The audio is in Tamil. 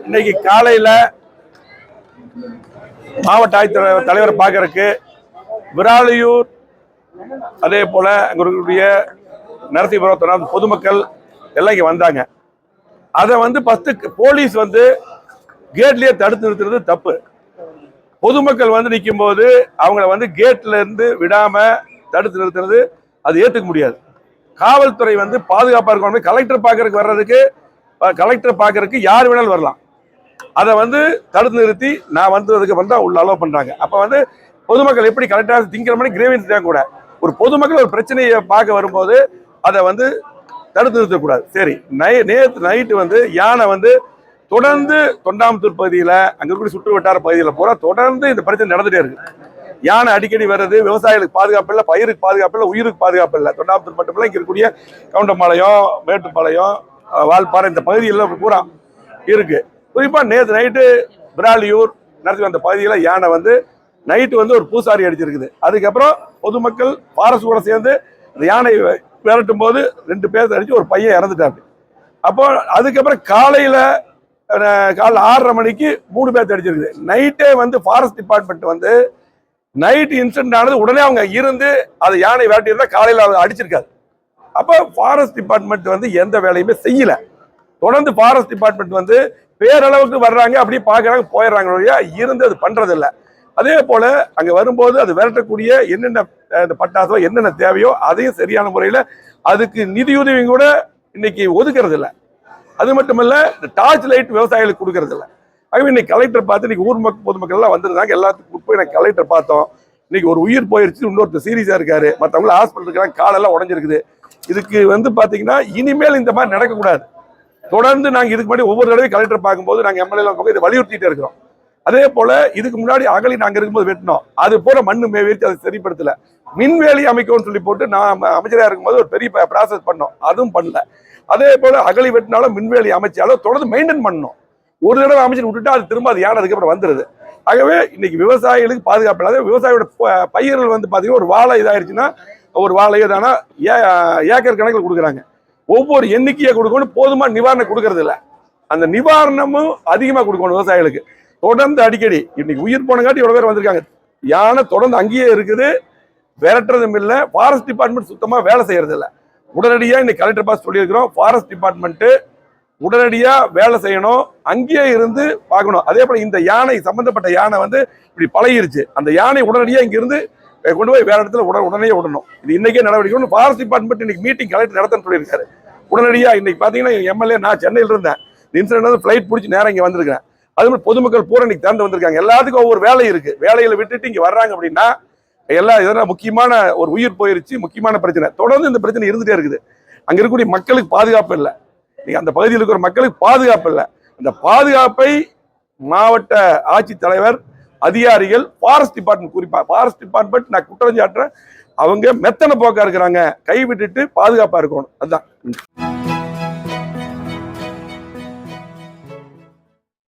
இன்னைக்கு காலையில மாவட்ட ஆட்சித்தலைவர் தலைவரை பார்க்கறதுக்கு விராலியூர் அதே போல அங்க இருக்கக்கூடிய நரசிபுரம் பொதுமக்கள் எல்லாம் இங்க வந்தாங்க. அதை ஃபர்ஸ்ட் போலீஸ் கேட்லயே தடுத்து நிறுத்துறது தப்பு. பொதுமக்கள் நிற்கும் போது அவங்கள கேட்ல இருந்து விடாம தடுத்து நிறுத்துறது அது ஏத்துக்க முடியாது. காவல்துறை பாதுகாப்பா இருக்கணும். கலெக்டர் பார்க்கறதுக்கு வர்றதுக்கு கலெக்டர் பார்க்கறதுக்கு யார் வேணாலும் வரலாம். அதை தடுத்து நிறுத்தி நான் வந்ததுக்கு உள்ள அலோவ் பண்றாங்க. அப்ப பொதுமக்கள் எப்படி கலெக்டர் திங்கக்கிழமை கிரேவியன்ஸ் கூட ஒரு பொதுமக்கள் ஒரு பிரச்சனையை பார்க்க வரும்போது அதை தடுத்து நிறுத்தக்கூடாது. சரி, நேற்று நைட்டு யானை தொடர்ந்து தொண்டாமுத்தூர் பகுதியில் அங்க இருக்கிற சுற்று வட்டார பகுதியில் பூரா தொடர்ந்து இந்த பிரச்சனை நடந்துட்டே இருக்கு. யானை அடிக்கடி வர்றது விவசாயிகளுக்கு பாதுகாப்பு இல்லை, பயிருக்கு பாதுகாப்பு இல்லை, உயிருக்கு பாதுகாப்பு இல்லை. தொண்டாமுத்தூர் மட்டும் இல்லை, இங்க இருக்கக்கூடிய கவுண்டம்பாளையம், மேட்டுப்பாளையம், வால்பாறை இந்த பகுதியில் பூரா இருக்கு. குறிப்பா நேற்று நைட்டு விராலியூர் நரசிபுரம் அந்த பகுதியில் யானை நைட்டு ஒரு பூசாரி அடிச்சிருக்குது. அதுக்கப்புறம் பொதுமக்கள் பாரசு கூட சேர்ந்து இந்த யானை விரட்டும் போது 2 பேர் அடிச்சு ஒரு பையன் இறந்துட்டாரு. அப்போ அதுக்கப்புறம் காலையில 6:30 மணிக்கு 3 பேர் அடிச்சிருக்குது. நைட்டே ஃபாரஸ்ட் டிபார்ட்மெண்ட் நைட் இன்சிடென்ட் ஆனது உடனே அவங்க இருந்து அதை யானை விரட்டி இருந்தா காலையில அடிச்சிருக்காது. அப்போ ஃபாரஸ்ட் டிபார்ட்மெண்ட் எந்த வேலையுமே செய்யல. தொடர்ந்து ஃபாரஸ்ட் டிபார்ட்மெண்ட் பேரளவுக்கு வர்றாங்க, அப்படியே பாக்குறாங்க, போயிடுறாங்க, இருந்து அது பண்றது இல்லை. அதே போல அங்க வரும்போது அது விரட்டக்கூடிய என்னென்ன பட்டாசோ என்னென்ன தேவையோ அதையும் சரியான முறையில அதுக்கு நிதியுதவியும் கூட இன்னைக்கு ஒதுக்குறது இல்லை. அது மட்டுமல்ல, இந்த டார்ச் லைட் விவசாயிகளுக்கு கொடுக்கறது இல்லை. ஆகவே இன்னைக்கு கலெக்டர் பார்த்து இன்னைக்கு ஊர் பொதுமக்கள் எல்லாம் வந்திருந்தாங்க. எல்லாத்துக்கும் போய் எனக்கு கலெக்டர் பார்த்தோம். இன்னைக்கு ஒரு உயிர் போயிருச்சு, இன்னொருத்தர் சீரியஸா இருக்காரு, மற்றவங்க ஹாஸ்பிட்டல் இருக்காங்க, காலெல்லாம் உடஞ்சிருக்குது. இதுக்கு பாத்தீங்கன்னா இனிமேல் இந்த மாதிரி நடக்கக்கூடாது. தொடர்ந்து நாங்க இதுக்கு முன்னாடி ஒவ்வொரு தடவையும் கலெக்டர் பார்க்கும்போது நாங்க எம்எல்ஏ இதை வலியுறுத்திட்டே இருக்கிறோம். அதே போல இதுக்கு முன்னாடி அகழி நாங்க இருக்கும்போது வெட்டினோம், அது போல மண்ணு மேய்ச்சி அதை சரிப்படுத்தல. மின்வேலி அமைக்கும்னு சொல்லி போட்டு நான் அமைச்சராக இருக்கும்போது ஒரு பெரிய ப்ராசஸ் பண்ணோம், அதுவும் பண்ணல. அதே போல அகழி வெட்டினாலும் மின்வேலி அமைச்சாலும் தொடர்ந்து மெயின்டைன் பண்ணணும். ஒரு தடவை அமைச்சு விட்டுட்டா அது திரும்ப அது யானதுக்கு அப்புறம் வந்துருது. ஆகவே இன்னைக்கு விவசாயிகளுக்கு பாதுகாப்பு இல்லாத விவசாயியோட பயிர்கள் பாத்தீங்கன்னா ஒரு வாழை இதாயிருச்சுன்னா ஒரு வாழையோ தானா ஏக்கர் கணக்கில் கொடுக்குறாங்க. ஒவ்வொரு எண்ணிக்கையை கொடுக்கணும், போதுமா நிவாரணம் கொடுக்கறது இல்லை. அந்த நிவாரணமும் அதிகமாக கொடுக்கணும் விவசாயிகளுக்கு. தொடர்ந்து அடிக்கடி இன்னைக்கு உயிர் போனங்காட்டி எவ்வளவு பேர் வந்திருக்காங்க. யானை தொடர்ந்து அங்கேயே இருக்குது, விரட்டுறதும் இல்லை. ஃபாரஸ்ட் டிபார்ட்மெண்ட் சுத்தமா வேலை செய்யறது இல்லை. உடனடியா இன்னைக்கு கலெக்டர் பாஸ் சொல்லியிருக்கிறோம், ஃபாரஸ்ட் டிபார்ட்மெண்ட் உடனடியா வேலை செய்யணும், அங்கேயே இருந்து பார்க்கணும். அதே போல இந்த யானை சம்பந்தப்பட்ட யானை இப்படி பழகிருச்சு, அந்த யானை உடனடியா இங்க இருந்து கொண்டு போய் வேற இடத்துல உடனே விடணும். இது இன்னைக்கே நடவடிக்கை. ஃபாரஸ்ட் டிபார்ட்மெண்ட் இன்னைக்கு மீட்டிங் கலெக்டர் நடத்தன்னு சொல்லியிருக்காரு. உடனடியா இன்னைக்கு பாத்தீங்கன்னா எம்எல்ஏ நான் சென்னையில் இருந்தேன், இன்சிடென்ட் ஃபிளைட் பிடிச்சி நேரம் இங்க வந்திருக்கேன். அது மாதிரி பொதுமக்கள் பூரா இன்னைக்கு திறந்து வந்திருக்காங்க. எல்லாத்துக்கும் ஒவ்வொரு வேலை இருக்கு. வேலைகளை விட்டுட்டு இங்க வர்றாங்க அப்படின்னா எதனா முக்கியமான ஒரு உயிர் போயிருச்சு, முக்கியமான பிரச்சனை. தொடர்ந்து இந்த பிரச்சனை இருந்துட்டே இருக்குது. அங்க இருக்கக்கூடிய மக்களுக்கு பாதுகாப்பு இல்லை, அந்த பகுதியில் இருக்கிற மக்களுக்கு பாதுகாப்பு இல்லை. அந்த பாதுகாப்பை மாவட்ட ஆட்சித்தலைவர், அதிகாரிகள், ஃபாரஸ்ட் டிபார்ட்மெண்ட், குறிப்பா ஃபாரஸ்ட் டிபார்ட்மெண்ட் நான் குற்றம் சாட்டுறேன், அவங்க மெத்தன போக்கா இருக்கிறாங்க. கை விட்டுட்டு பாதுகாப்பா இருக்கணும். அதுதான்.